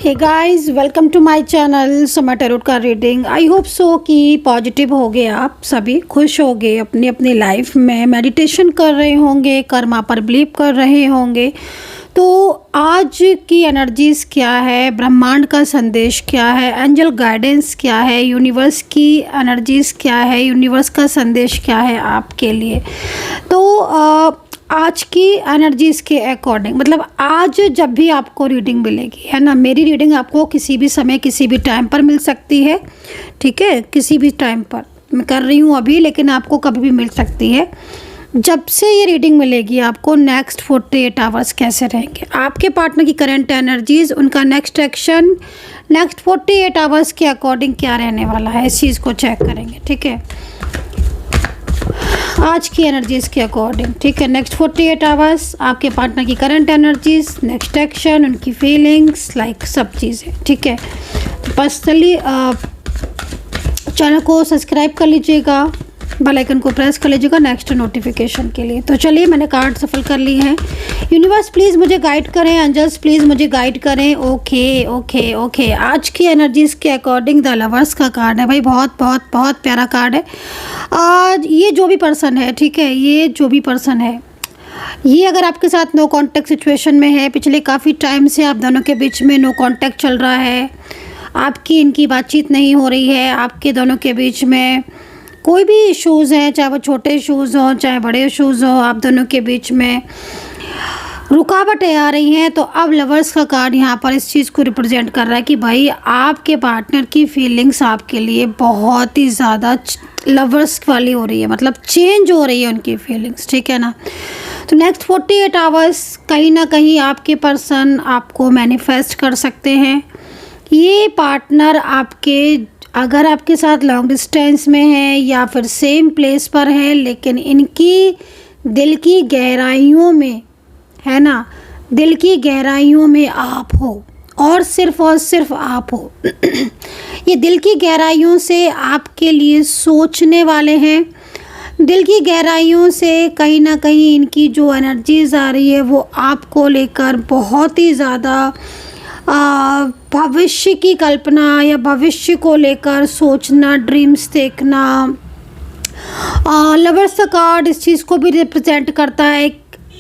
Hey guys, welcome to my channel Sama tarot का reading. I hope so कि positive हो गए, आप सभी खुश हो गए, अपनी अपनी लाइफ में मेडिटेशन कर रहे होंगे, कर्मा पर बिलीव कर रहे होंगे। तो आज की एनर्जीज क्या है, ब्रह्मांड का संदेश क्या है, एंजल गाइडेंस क्या है, यूनिवर्स की एनर्जीज क्या है, यूनिवर्स का संदेश क्या है आपके लिए। तो आज की एनर्जीज़ के अकॉर्डिंग, मतलब आज जब भी आपको रीडिंग मिलेगी, है ना, मेरी रीडिंग आपको किसी भी समय किसी भी टाइम पर मिल सकती है, ठीक है, किसी भी टाइम पर मैं कर रही हूँ अभी, लेकिन आपको कभी भी मिल सकती है। जब से ये रीडिंग मिलेगी आपको, नेक्स्ट 48 आवर्स कैसे रहेंगे, आपके पार्टनर की करंट एनर्जीज़, उनका नेक्स्ट एक्शन, नेक्स्ट 48 आवर्स के अकॉर्डिंग क्या रहने वाला है, इस चीज़ को चेक करेंगे, ठीक है, आज की एनर्जीज़ के अकॉर्डिंग, ठीक है। नेक्स्ट 48 आवर्स आपके पार्टनर की करंट एनर्जीज़, नेक्स्ट एक्शन, उनकी फीलिंग्स, लाइक सब चीज़ें, ठीक है। तो पर्सनली चैनल को सब्सक्राइब कर लीजिएगा, बेल आइकन को प्रेस कर लीजिएगा नेक्स्ट नोटिफिकेशन के लिए। तो चलिए, मैंने कार्ड सफल कर ली हैं। यूनिवर्स प्लीज़ मुझे गाइड करें, एंजल्स प्लीज़ मुझे गाइड करें। ओके ओके ओके, आज की एनर्जीज़ के अकॉर्डिंग द लवर्स का कार्ड है भाई, बहुत बहुत बहुत प्यारा कार्ड है। आज ये जो भी पर्सन है, ठीक है, ये जो भी पर्सन है, ये अगर आपके साथ नो कांटेक्ट सिचुएशन में है, पिछले काफ़ी टाइम से आप दोनों के बीच में नो कांटेक्ट चल रहा है, आपकी इनकी बातचीत नहीं हो रही है, आपके दोनों के बीच में कोई भी इश्यूज़ हैं, चाहे वो छोटे इश्यूज़ हों चाहे बड़े इश्यूज़ हों, आप दोनों के बीच में रुकावटें आ रही हैं। तो अब लवर्स का कार्ड यहाँ पर इस चीज़ को रिप्रेजेंट कर रहा है कि भाई आपके पार्टनर की फीलिंग्स आपके लिए बहुत ही ज़्यादा लवर्स वाली हो रही है, मतलब चेंज हो रही है उनकी फीलिंग्स, ठीक है ना। तो नेक्स्ट 48 आवर्स कहीं ना कहीं आपके पर्सन आपको मैनिफेस्ट कर सकते हैं। ये पार्टनर आपके, अगर आपके साथ लॉन्ग डिस्टेंस में है या फिर सेम प्लेस पर है, लेकिन इनकी दिल की गहराइयों में, है ना, दिल की गहराइयों में आप हो और सिर्फ आप हो। ये दिल की गहराइयों से आपके लिए सोचने वाले हैं, दिल की गहराइयों से कहीं ना कहीं इनकी जो एनर्जीज आ रही है वो आपको लेकर बहुत ही ज़्यादा भविष्य की कल्पना या भविष्य को लेकर सोचना, ड्रीम्स देखना। लवर्स का कार्ड इस चीज़ को भी रिप्रेजेंट करता है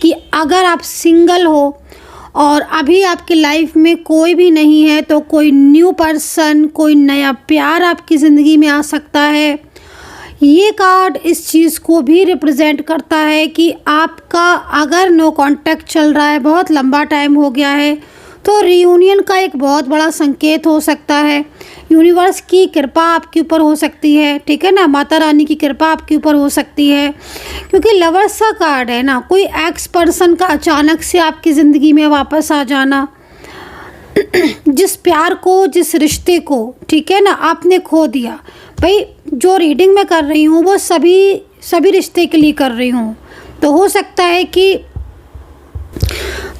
कि अगर आप सिंगल हो और अभी आपकी लाइफ में कोई भी नहीं है, तो कोई न्यू पर्सन, कोई नया प्यार आपकी ज़िंदगी में आ सकता है। ये कार्ड इस चीज़ को भी रिप्रेजेंट करता है कि आपका अगर नो कांटेक्ट चल रहा है, बहुत लंबा टाइम हो गया है, तो रियूनियन का एक बहुत बड़ा संकेत हो सकता है। यूनिवर्स की कृपा आपके ऊपर हो सकती है, ठीक है ना, माता रानी की कृपा आपके ऊपर हो सकती है, क्योंकि लवर्स का कार्ड है ना, कोई एक्स पर्सन का अचानक से आपकी ज़िंदगी में वापस आ जाना, जिस प्यार को, जिस रिश्ते को, ठीक है ना, आपने खो दिया। भाई जो रीडिंग मैं कर रही हूँ वो सभी रिश्ते के लिए कर रही हूँ, तो हो सकता है कि,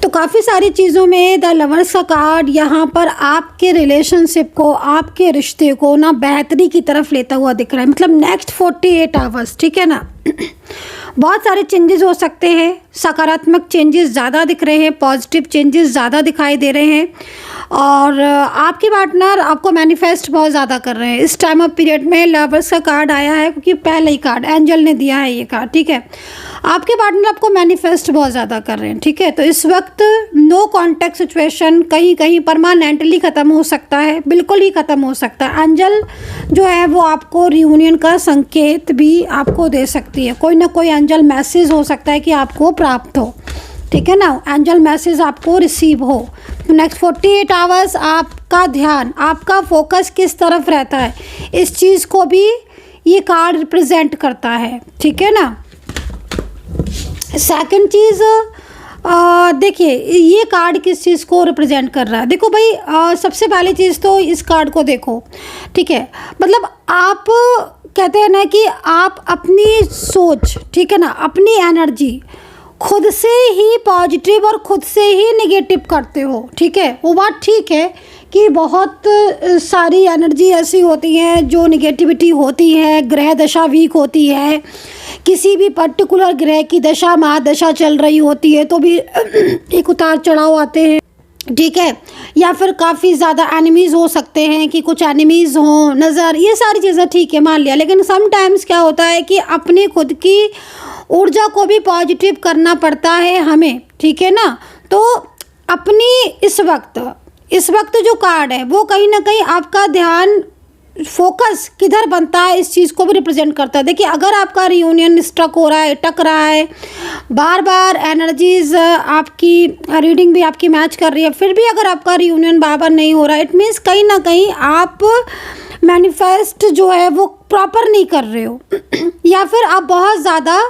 तो काफ़ी सारी चीज़ों में द लवर्स का कार्ड यहाँ पर आपके रिलेशनशिप को, आपके रिश्ते को ना बेहतरी की तरफ लेता हुआ दिख रहा है। मतलब नेक्स्ट 48 आवर्स, ठीक है ना, बहुत सारे चेंजेस हो सकते हैं, सकारात्मक चेंजेस ज़्यादा दिख रहे हैं, पॉजिटिव चेंजेस ज़्यादा दिखाई दे रहे हैं, और आपके पार्टनर आपको मैनिफेस्ट बहुत ज़्यादा कर रहे हैं इस टाइम ऑफ पीरियड में। लवर्स का कार्ड आया है क्योंकि पहले ही कार्ड एंजल ने दिया है ये कार्ड, ठीक है। आपके पार्टनर आपको मैनिफेस्ट बहुत ज़्यादा कर रहे हैं, ठीक है। तो इस वक्त नो कांटेक्ट सिचुएशन कहीं कहीं परमानेंटली ख़त्म हो सकता है, बिल्कुल ही ख़त्म हो सकता है। एंजल जो है वो आपको रियूनियन का संकेत भी आपको दे सकती है, कोई ना कोई एंजल मैसेज हो सकता है कि आपको प्राप्त हो, ठीक है ना, एंजल मैसेज आपको रिसीव हो। तो नेक्स्ट 48 आवर्स आपका ध्यान, आपका फोकस किस तरफ रहता है, इस चीज़ को भी ये कार्ड रिप्रेजेंट करता है, ठीक है ना। सेकंड चीज़, देखिए ये कार्ड किस चीज़ को रिप्रेजेंट कर रहा है। देखो भाई, सबसे पहली चीज़ तो इस कार्ड को देखो, ठीक है, मतलब आप कहते हैं ना कि आप अपनी सोच, ठीक है ना, अपनी एनर्जी खुद से ही पॉजिटिव और खुद से ही नेगेटिव करते हो, ठीक है। वो बात ठीक है कि बहुत सारी एनर्जी ऐसी होती हैं जो नेगेटिविटी होती है, ग्रह दशा वीक होती है, किसी भी पर्टिकुलर ग्रह की दशा महादशा चल रही होती है तो भी एक उतार चढ़ाव आते हैं। ठीक है, या फिर काफ़ी ज़्यादा एनिमीज़ हो सकते हैं कि कुछ एनिमीज़ हों, नज़र, ये सारी चीज़ें ठीक है मान लिया। लेकिन समटाइम्स क्या होता है कि अपनी खुद की ऊर्जा को भी पॉजिटिव करना पड़ता है हमें, ठीक है ना। तो अपनी इस वक्त जो कार्ड है वो कहीं ना कहीं आपका ध्यान फोकस किधर बनता है इस चीज़ को भी रिप्रेजेंट करता है। देखिए, अगर आपका रियूनियन स्टक हो रहा है, टक रहा है, बार बार एनर्जीज आपकी रीडिंग भी आपकी मैच कर रही है, फिर भी अगर आपका रियूनियन बार बार नहीं हो रहा है, इट मीन्स कहीं ना कहीं आप मैनिफेस्ट जो है वो प्रॉपर नहीं कर रहे हो या फिर आप बहुत ज़्यादा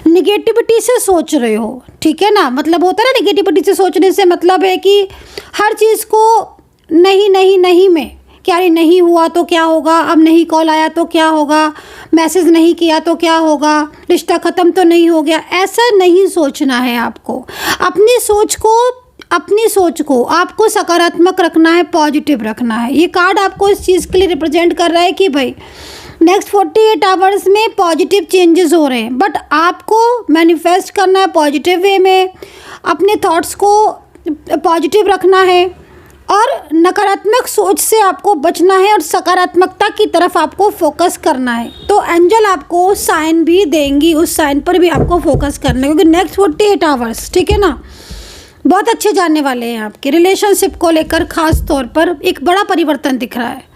निगेटिविटी से सोच रहे हो, ठीक है ना। मतलब होता है ना, निगेटिविटी से सोचने से मतलब है कि हर चीज़ को नहीं नहीं नहीं में, क्या ये नहीं हुआ तो क्या होगा, अब नहीं कॉल आया तो क्या होगा, मैसेज नहीं किया तो क्या होगा, रिश्ता ख़त्म तो नहीं हो गया, ऐसा नहीं सोचना है आपको। अपनी सोच को आपको सकारात्मक रखना है, पॉजिटिव रखना है। ये कार्ड आपको इस चीज़ के लिए रिप्रेजेंट कर रहा है कि भाई नेक्स्ट 48 आवर्स में पॉजिटिव चेंजेस हो रहे हैं, बट आपको मैनिफेस्ट करना है पॉजिटिव वे में, अपने थॉट्स को पॉजिटिव रखना है और नकारात्मक सोच से आपको बचना है और सकारात्मकता की तरफ आपको फोकस करना है। तो एंजल आपको साइन भी देंगी, उस साइन पर भी आपको फोकस करना है, क्योंकि नेक्स्ट 48 आवर्स, ठीक है ना, बहुत अच्छे जाने वाले हैं। आपके रिलेशनशिप को लेकर खास तौर पर एक बड़ा परिवर्तन दिख रहा है।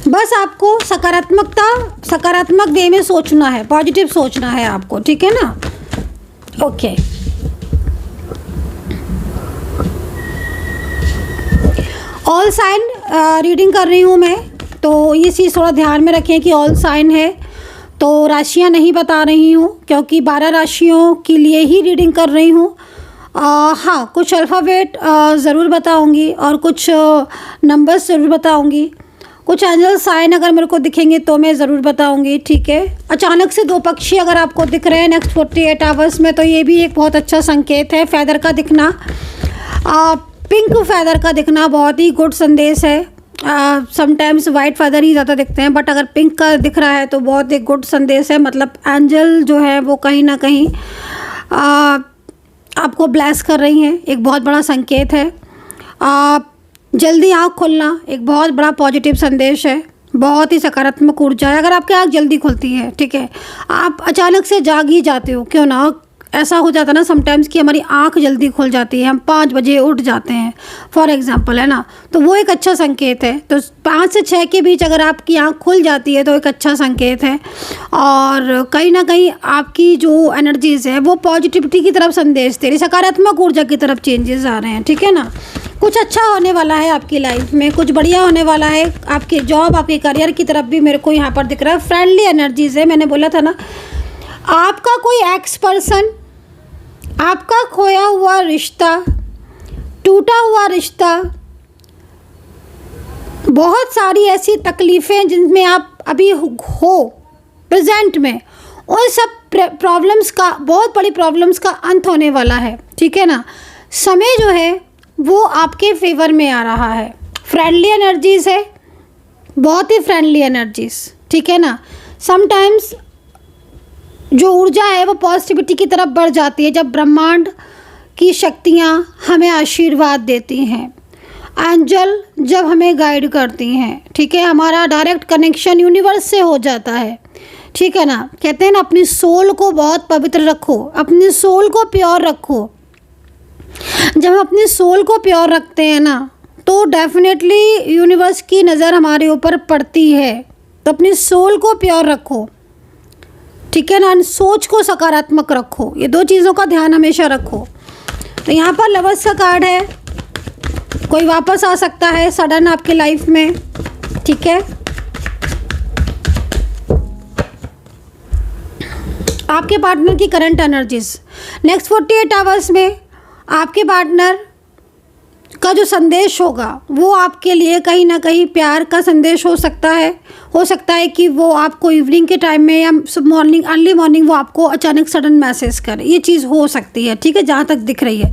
बस आपको सकारात्मक वे में सोचना है, पॉजिटिव सोचना है आपको, ठीक है ना। ओके, ऑल साइन रीडिंग कर रही हूँ मैं, तो ये चीज़ थोड़ा ध्यान में रखें कि ऑल साइन है, तो राशियाँ नहीं बता रही हूँ क्योंकि 12 राशियों के लिए ही रीडिंग कर रही हूँ। हाँ, कुछ अल्फ़ाबेट ज़रूर बताऊँगी और कुछ नंबर्स ज़रूर बताऊँगी, कुछ एंजल साइन अगर मेरे को दिखेंगे तो मैं ज़रूर बताऊँगी, ठीक है। अचानक से 2 पक्षी अगर आपको दिख रहे हैं नेक्स्ट 48 आवर्स में, तो ये भी एक बहुत अच्छा संकेत है। फैदर का दिखना, पिंक फैदर का दिखना बहुत ही गुड संदेश है। समटाइम्स वाइट फैदर ही ज़्यादा दिखते हैं, बट अगर पिंक का दिख रहा है तो बहुत एक गुड संदेश है। मतलब एंजल जो है वो कहीं ना कहीं आपको ब्लेस कर रही हैं, एक बहुत बड़ा संकेत है। जल्दी आँख खुलना एक बहुत बड़ा पॉजिटिव संदेश है, बहुत ही सकारात्मक ऊर्जा है। अगर आपकी आँख जल्दी खुलती है, ठीक है, आप अचानक से जाग ही जाते हो, क्यों ना ऐसा हो जाता है ना समटाइम्स कि हमारी आंख जल्दी खुल जाती है, हम 5 बजे उठ जाते हैं फॉर एग्जांपल, है ना, तो वो एक अच्छा संकेत है। तो 5 से 6 के बीच अगर आपकी आंख खुल जाती है तो एक अच्छा संकेत है, और कहीं ना कहीं आपकी जो एनर्जीज़ है वो पॉजिटिविटी की तरफ संदेश दे रही, सकारात्मक ऊर्जा की तरफ चेंजेस आ रहे हैं, ठीक है ना। कुछ अच्छा होने वाला है आपकी लाइफ में, कुछ बढ़िया होने वाला है। आपकी जॉब, आपके करियर की तरफ भी मेरे को यहाँ पर दिख रहा है। फ्रेंडली एनर्जीज़ है, मैंने बोला था ना, आपका कोई एक्स पर्सन, आपका खोया हुआ रिश्ता, टूटा हुआ रिश्ता, बहुत सारी ऐसी तकलीफ़ें जिनमें आप अभी हो प्रेजेंट में, उन सब प्रॉब्लम्स का, बहुत बड़ी प्रॉब्लम्स का अंत होने वाला है, ठीक है ना। समय जो है वो आपके फेवर में आ रहा है। फ्रेंडली एनर्जीज़ है, बहुत ही फ्रेंडली एनर्जीज़, ठीक है ना। समटाइम्स जो ऊर्जा है वो पॉजिटिविटी की तरफ बढ़ जाती है जब ब्रह्मांड की शक्तियाँ हमें आशीर्वाद देती हैं, एंजल जब हमें गाइड करती हैं, ठीक है, हमारा डायरेक्ट कनेक्शन यूनिवर्स से हो जाता है, ठीक है ना। कहते हैं ना, अपनी सोल को बहुत पवित्र रखो, अपनी सोल को प्योर रखो। जब हम अपनी सोल को प्योर रखते हैं ना, तो डेफिनेटली यूनिवर्स की नज़र हमारे ऊपर पड़ती है। तो अपनी सोल को प्योर रखो, ठीक है ना, सोच को सकारात्मक रखो, ये 2 चीज़ों का ध्यान हमेशा रखो। तो यहाँ पर लवर्स का कार्ड है, कोई वापस आ सकता है सडन आपके लाइफ में, ठीक है। आपके पार्टनर की करंट एनर्जीज नेक्स्ट 48 आवर्स में, आपके पार्टनर का जो संदेश होगा वो आपके लिए कहीं ना कहीं प्यार का संदेश हो सकता है कि वो आपको इवनिंग के टाइम में या मॉर्निंग, अर्ली मॉर्निंग वो आपको अचानक सडन मैसेज करे, ये चीज़ हो सकती है, ठीक है, जहाँ तक दिख रही है।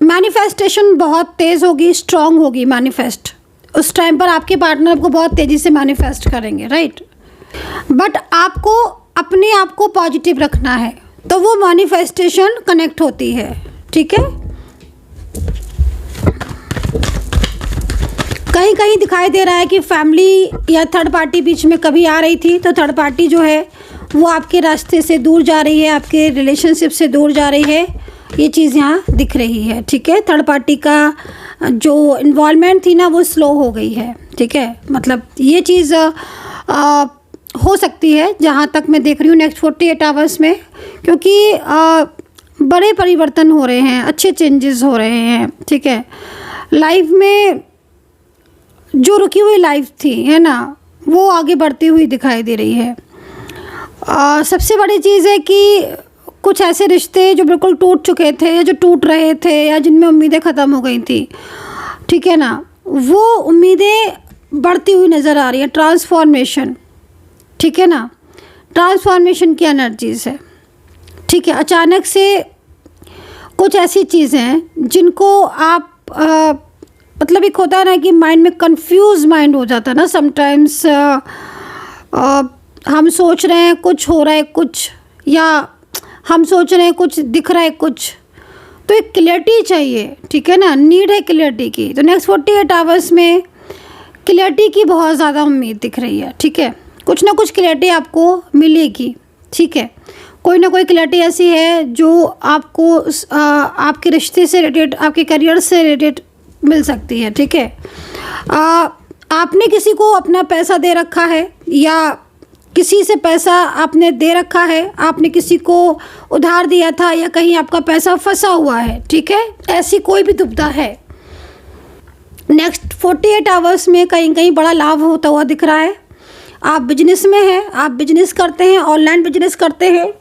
मैनिफेस्टेशन बहुत तेज़ होगी, स्ट्रॉन्ग होगी मैनिफेस्ट, उस टाइम पर आपके पार्टनर आपको बहुत तेज़ी से मैनिफेस्ट करेंगे, राइट। बट आपको अपने आप को पॉजिटिव रखना है, तो वो मैनिफेस्टेशन कनेक्ट होती है। ठीक है, कहीं कहीं दिखाई दे रहा है कि फैमिली या थर्ड पार्टी बीच में कभी आ रही थी, तो थर्ड पार्टी जो है वो आपके रास्ते से दूर जा रही है, आपके रिलेशनशिप से दूर जा रही है, ये चीज़ यहाँ दिख रही है। ठीक है, थर्ड पार्टी का जो इन्वॉल्वमेंट थी ना वो स्लो हो गई है। ठीक है, मतलब ये चीज़ हो सकती है जहाँ तक मैं देख रही हूँ नेक्स्ट 48 आवर्स में, क्योंकि बड़े परिवर्तन हो रहे हैं, अच्छे चेंजेस हो रहे हैं। ठीक है, लाइफ में जो रुकी हुई लाइफ थी है ना, वो आगे बढ़ती हुई दिखाई दे रही है। सबसे बड़ी चीज़ है कि कुछ ऐसे रिश्ते जो बिल्कुल टूट चुके थे या जो टूट रहे थे या जिनमें उम्मीदें ख़त्म हो गई थी, ठीक है ना, वो उम्मीदें बढ़ती हुई नज़र आ रही है। ट्रांसफॉर्मेशन, ठीक है ना, ट्रांसफॉर्मेशन की एनर्जीज़ है। ठीक है, अचानक से कुछ ऐसी चीज़ें हैं जिनको आप मतलब एक होता है ना कि माइंड में कंफ्यूज माइंड हो जाता है ना समटाइम्स। हम सोच रहे हैं कुछ हो रहा है कुछ, या हम सोच रहे हैं कुछ दिख रहा है कुछ, तो एक क्लियरिटी चाहिए। ठीक है ना, नीड है क्लियरिटी की। तो नेक्स्ट 48 आवर्स में क्लियरिटी की बहुत ज़्यादा उम्मीद दिख रही है। ठीक है, कुछ ना कुछ क्लियरिटी आपको मिलेगी। ठीक है, कोई ना कोई क्लियरिटी ऐसी है जो आपको आपके रिश्ते से रिलेटेड, आपके करियर से रिलेटेड मिल सकती है। ठीक है, आपने किसी को अपना पैसा दे रखा है या किसी से पैसा आपने दे रखा है, आपने किसी को उधार दिया था या कहीं आपका पैसा फंसा हुआ है। ठीक है, ऐसी कोई भी दुविधा है, नेक्स्ट 48 आवर्स में कहीं कहीं बड़ा लाभ होता हुआ दिख रहा है। आप बिजनेस में हैं, आप बिजनेस करते हैं, ऑनलाइन बिजनेस करते हैं,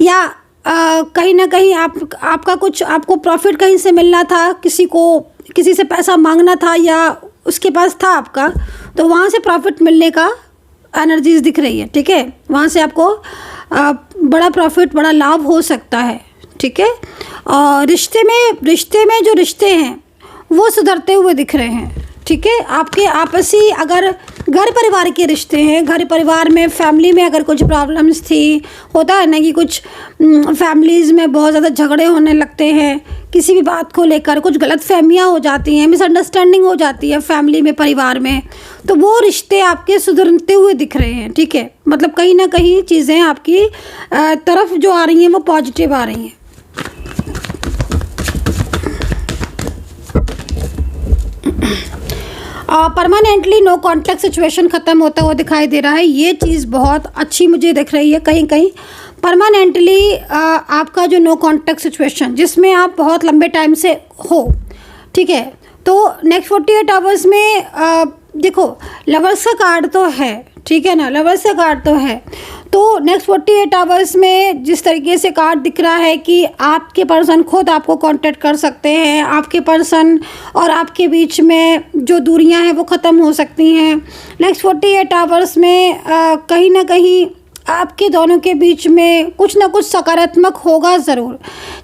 या कहीं ना कहीं आपका कुछ आपको प्रॉफिट कहीं से मिलना था, किसी से पैसा मांगना था या उसके पास था आपका, तो वहाँ से प्रॉफिट मिलने का एनर्जीज दिख रही है। ठीक है, वहाँ से आपको बड़ा प्रॉफिट, बड़ा लाभ हो सकता है। ठीक है, और रिश्ते में जो रिश्ते हैं वो सुधरते हुए दिख रहे हैं। ठीक है, आपके आपसी अगर घर परिवार के रिश्ते हैं, घर परिवार में फैमिली में अगर कुछ प्रॉब्लम्स थी, होता है ना कि कुछ फैमिलीज़ में बहुत ज़्यादा झगड़े होने लगते हैं, किसी भी बात को लेकर कुछ गलतफहमियां हो जाती हैं, मिसअंडरस्टैंडिंग हो जाती है फैमिली में, परिवार में, तो वो रिश्ते आपके सुधरते हुए दिख रहे हैं। ठीक है, मतलब कहीं ना कहीं चीज़ें आपकी तरफ जो आ रही हैं वो पॉजिटिव आ रही हैं। परमानेंटली नो कॉन्टैक्ट सिचुएशन ख़त्म होता हुआ दिखाई दे रहा है। ये चीज़ बहुत अच्छी मुझे दिख रही है। कहीं कहीं परमानेंटली आपका जो नो कॉन्टैक्ट सिचुएशन जिसमें आप बहुत लंबे टाइम से हो, ठीक है, तो नेक्स्ट 48 आवर्स में देखो लवर्स का कार्ड तो है, ठीक है ना, लवर्स का कार्ड तो है, तो नेक्स्ट 48 आवर्स में जिस तरीके से कार्ड दिख रहा है कि आपके पर्सन खुद आपको कांटेक्ट कर सकते हैं, आपके पर्सन और आपके बीच में जो दूरियां हैं वो ख़त्म हो सकती हैं। नेक्स्ट 48 आवर्स में कहीं ना कहीं आपके दोनों के बीच में कुछ ना कुछ सकारात्मक होगा ज़रूर।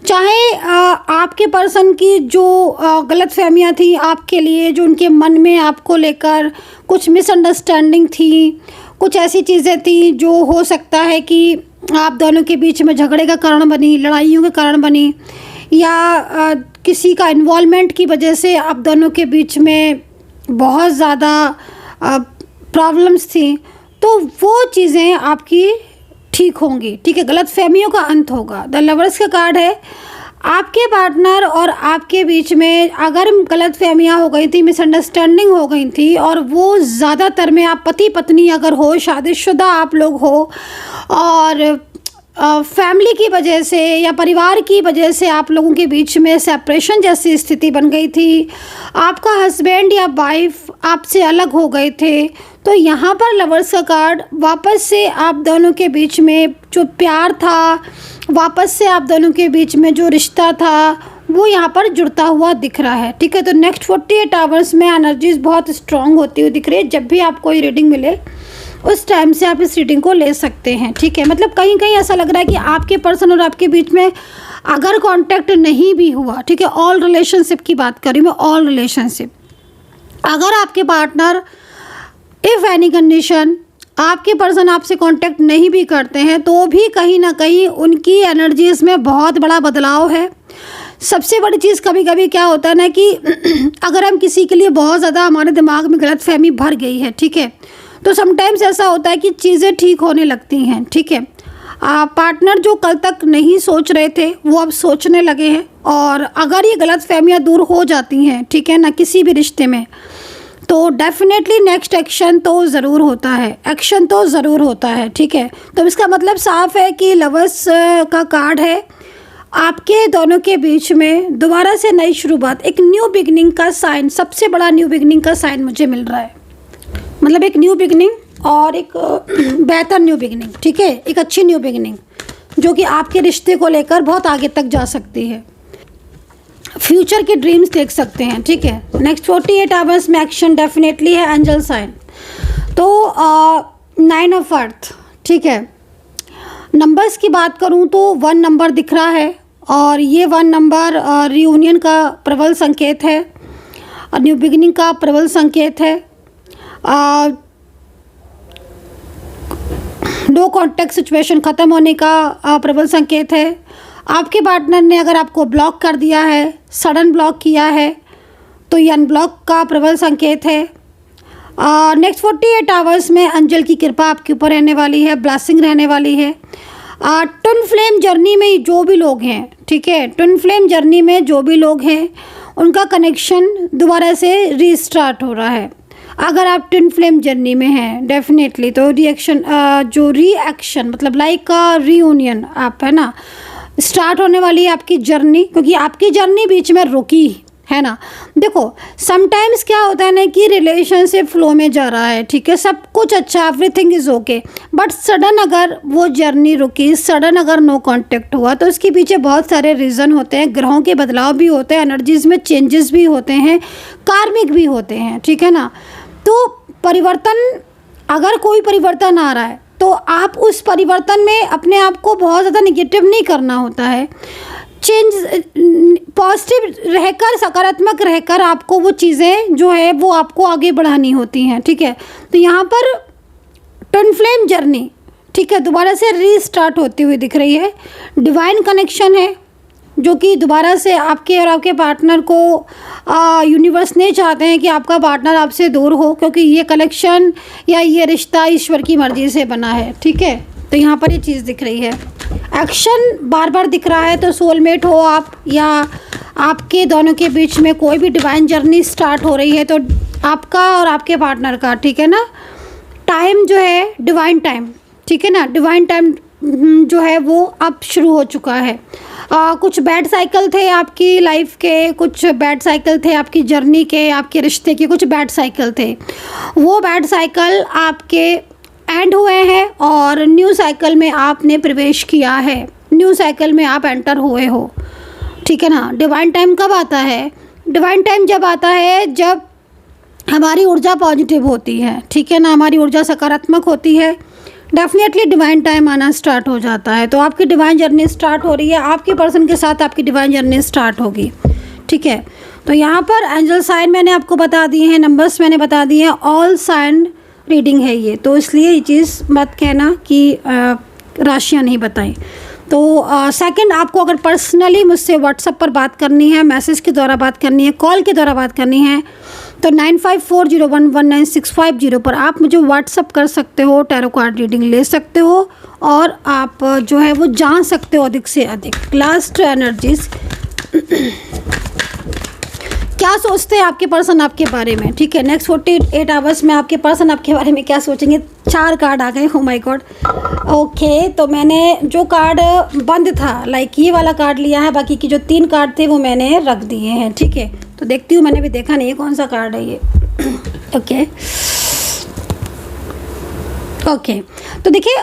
चाहे आपके पर्सन की जो गलतफहमियां थी आपके लिए, जो उनके मन में आपको लेकर कुछ मिसअंडरस्टैंडिंग थी, कुछ ऐसी चीज़ें थी जो हो सकता है कि आप दोनों के बीच में झगड़े का कारण बनी, लड़ाइयों के कारण बनी, या किसी का इन्वॉल्वमेंट की वजह से आप दोनों के बीच में बहुत ज़्यादा प्रॉब्लम्स थी, तो वो चीज़ें आपकी ठीक होंगी। ठीक है, गलतफहमियों का अंत होगा। द लवर्स का कार्ड है, आपके पार्टनर और आपके बीच में अगर गलतफहमियां हो गई थी, मिसअंडरस्टैंडिंग हो गई थी, और वो ज़्यादातर में आप पति पत्नी अगर हो, शादीशुदा आप लोग हो, और फैमिली की वजह से या परिवार की वजह से आप लोगों के बीच में सेपरेशन जैसी स्थिति बन गई थी, आपका हस्बैंड या वाइफ आपसे अलग हो गए थे, तो यहाँ पर लवर्स का कार्ड वापस से आप दोनों के बीच में जो प्यार था, वापस से आप दोनों के बीच में जो रिश्ता था वो यहाँ पर जुड़ता हुआ दिख रहा है। ठीक है, तो नेक्स्ट 48 आवर्स में एनर्जीज बहुत स्ट्रांग होती हुई दिख रही है। जब भी आपको ये रीडिंग मिले उस टाइम से आप इस रीडिंग को ले सकते हैं। ठीक है, मतलब कहीं कहीं ऐसा लग रहा है कि आपके पर्सन और आपके बीच में अगर कांटेक्ट नहीं भी हुआ, ठीक है, ऑल रिलेशनशिप की बात कर रही हूँ मैं, ऑल रिलेशनशिप, अगर आपके पार्टनर इफ़ एनी कंडीशन आपके पर्सन आपसे कांटेक्ट नहीं भी करते हैं तो भी कहीं ना कहीं उनकी एनर्जीज में बहुत बड़ा बदलाव है। सबसे बड़ी चीज़ कभी कभी क्या होता है ना कि अगर हम किसी के लिए बहुत ज़्यादा हमारे दिमाग में गलतफहमी भर गई है, ठीक है, तो समटाइम्स ऐसा होता है कि चीज़ें ठीक होने लगती हैं, ठीक है। पार्टनर जो कल तक नहीं सोच रहे थे वो अब सोचने लगे हैं, और अगर ये गलतफहमियां दूर हो जाती हैं, ठीक है ना, किसी भी रिश्ते में, तो डेफिनेटली नेक्स्ट एक्शन तो ज़रूर होता है, एक्शन तो ज़रूर होता है, ठीक है। तो इसका मतलब साफ है कि लवर्स का कार्ड है, आपके दोनों के बीच में दोबारा से नई शुरुआत, एक न्यू बिगनिंग का साइन, सबसे बड़ा न्यू बिगनिंग का साइन मुझे मिल रहा है। मतलब एक न्यू बिगनिंग और एक बेहतर न्यू बिगनिंग, ठीक है, एक अच्छी न्यू बिगनिंग जो कि आपके रिश्ते को लेकर बहुत आगे तक जा सकती है। फ्यूचर के ड्रीम्स देख सकते हैं, ठीक है। नेक्स्ट 48 आवर्स में एक्शन डेफिनेटली है, एंजल साइन। तो 9 ऑफ अर्थ, ठीक है। नंबर्स की बात करूं तो 1 नंबर दिख रहा है, और ये 1 नंबर रियूनियन का प्रबल संकेत है, न्यू बिगिनिंग का प्रबल संकेत है, नो कॉन्टैक्ट सिचुएशन ख़त्म होने का प्रबल संकेत है। आपके पार्टनर ने अगर आपको ब्लॉक कर दिया है, सडन ब्लॉक किया है, तो ये अनब्लॉक का प्रबल संकेत है। नेक्स्ट 48 आवर्स में एंजल की कृपा आपके ऊपर रहने वाली है, ब्लेसिंग रहने वाली है। ट्विन फ्लेम जर्नी में जो भी लोग हैं, ठीक है, ट्विन फ्लेम जर्नी में जो भी लोग हैं उनका कनेक्शन दोबारा से रीस्टार्ट हो रहा है। अगर आप ट्विन फ्लेम जर्नी में हैं डेफिनेटली, तो रिएक्शन मतलब लाइक रीयूनियन आप, है ना, स्टार्ट होने वाली है आपकी जर्नी, क्योंकि आपकी जर्नी बीच में रुकी है ना। देखो समटाइम्स क्या होता है ना कि रिलेशनशिप फ्लो में जा रहा है, ठीक है, सब कुछ अच्छा, everything is okay, but sudden अगर वो जर्नी रुकी, सडन अगर नो कांटेक्ट हुआ, तो इसके पीछे बहुत सारे रीज़न होते हैं, ग्रहों के बदलाव भी होते हैं, एनर्जीज़ में चेंजेस भी होते हैं, कार्मिक भी होते हैं, ठीक है ना। तो परिवर्तन, अगर कोई परिवर्तन आ रहा है तो आप उस परिवर्तन में अपने आप को बहुत ज़्यादा निगेटिव नहीं करना होता है। चेंज, पॉजिटिव रहकर, सकारात्मक रहकर आपको वो चीज़ें जो है वो आपको आगे बढ़ानी होती हैं, ठीक है। तो यहाँ पर ट्विन फ्लेम जर्नी, ठीक है, दोबारा से रीस्टार्ट होती हुई दिख रही है। डिवाइन कनेक्शन है जो कि दोबारा से आपके और आपके पार्टनर को यूनिवर्स नहीं चाहते हैं कि आपका पार्टनर आपसे दूर हो, क्योंकि ये कलेक्शन या ये रिश्ता ईश्वर की मर्ज़ी से बना है, ठीक है। तो यहाँ पर ये चीज़ दिख रही है, एक्शन बार बार दिख रहा है। तो सोलमेट हो आप, या आपके दोनों के बीच में कोई भी डिवाइन जर्नी स्टार्ट हो रही है, तो आपका और आपके पार्टनर का, ठीक है ना, टाइम जो है डिवाइन टाइम, ठीक है ना, डिवाइन टाइम जो है वो अब शुरू हो चुका है। कुछ बैड साइकिल थे आपकी लाइफ के, कुछ बैड साइकिल थे आपकी जर्नी के, आपके रिश्ते के कुछ बैड साइकिल थे, वो बैड साइकिल आपके एंड हुए हैं और न्यू साइकिल में आपने प्रवेश किया है, न्यू साइकिल में आप एंटर हुए हो, ठीक है ना। डिवाइन टाइम कब आता है? डिवाइन टाइम जब आता है जब हमारी ऊर्जा पॉजिटिव होती है, ठीक है ना, हमारी ऊर्जा सकारात्मक होती है, डेफिनेटली डिवाइन टाइम आना स्टार्ट हो जाता है। तो आपकी डिवाइन जर्नी स्टार्ट हो रही है, आपके पर्सन के साथ आपकी डिवाइन जर्नी स्टार्ट होगी, ठीक है। तो यहाँ पर एंजल साइन मैंने आपको बता दिए हैं, नंबर्स मैंने बता दिए हैं, ऑल साइन रीडिंग है ये, तो इसलिए ये चीज़ मत कहना कि राशियाँ नहीं बताई। तो सेकंड, आपको अगर पर्सनली मुझसे व्हाट्सएप पर बात करनी है, मैसेज के द्वारा बात करनी है, कॉल के द्वारा बात करनी है, तो 9540119650 पर आप मुझे व्हाट्सअप कर सकते हो, टैरो कार्ड रीडिंग ले सकते हो, और आप जो है वो जान सकते हो अधिक से अधिक लास्ट एनर्जीज क्या सोचते हैं आपके पर्सन आपके बारे में, ठीक है। नेक्स्ट 48 आवर्स में आपके पर्सन आपके बारे में क्या सोचेंगे। 4 कार्ड आ गए, हो माय गॉड। ओके, तो मैंने जो कार्ड बंद था, लाइक ये वाला कार्ड लिया है, बाकी की जो 3 कार्ड थे वो मैंने रख दिए हैं, ठीक है। तो देखती हूँ, मैंने भी देखा नहीं है कौन सा कार्ड है ये। ओके, तो देखिए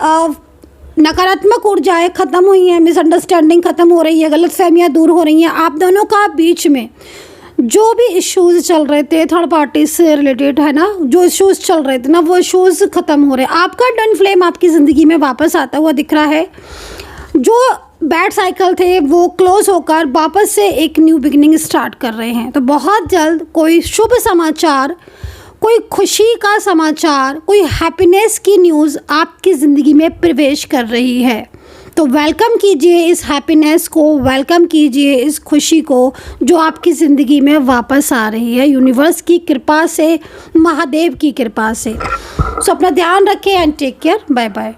नकारात्मक ऊर्जाएं ख़त्म हुई हैं, मिसअंडरस्टैंडिंग ख़त्म हो रही है, गलतफहमियां दूर हो रही हैं। आप दोनों का बीच में जो भी इश्यूज़ चल रहे थे थर्ड पार्टी से रिलेटेड, है ना, जो इश्यूज़ चल रहे थे ना, वो इश्यूज़ ख़त्म हो रहे हैं। आपका ट्विन फ्लेम आपकी ज़िंदगी में वापस आता हुआ दिख रहा है। जो बैड साइकिल थे वो क्लोज होकर वापस से एक न्यू बिगिनिंग स्टार्ट कर रहे हैं। तो बहुत जल्द कोई शुभ समाचार, कोई खुशी का समाचार, कोई हैप्पीनेस की न्यूज़ आपकी ज़िंदगी में प्रवेश कर रही है। तो वेलकम कीजिए इस हैप्पीनेस को, वेलकम कीजिए इस खुशी को जो आपकी ज़िंदगी में वापस आ रही है यूनिवर्स की कृपा से, महादेव की कृपा से। सो अपना ध्यान रखें and take care. Bye bye.